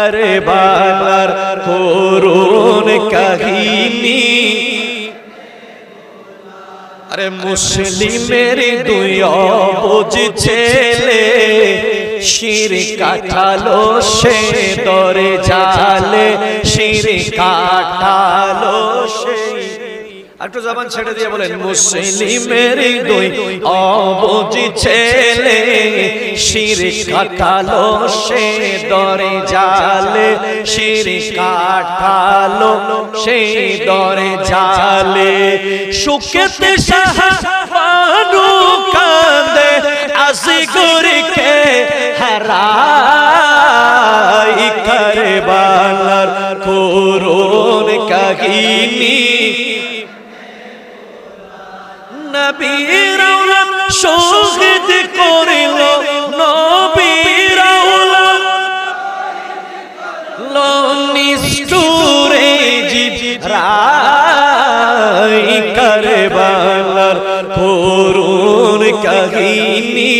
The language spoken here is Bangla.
আরে বাবার করুণ কাহিনী, আরে মুসলিমের দুই অবুঝ ছেলে শির কাটালো সে দরে জালে, শির কাটালো সে। একটু জবান ছেড়ে দিয়ে বলেন, মুসলিমের দুই অবুঝ ছেলে শির কাটালো সে দরে জালে, শির কাটালো সে দরে জালে। সুখেতে শাহবানু কাঁদে আসগরকে হারাই, কারবালার করুণ কাহিনী। নবীর আওলাদ শহীদ করিল, নবীর আওলাদ নিষ্ঠুরে জিবরাই, কারবালার করুণ কাহিনী।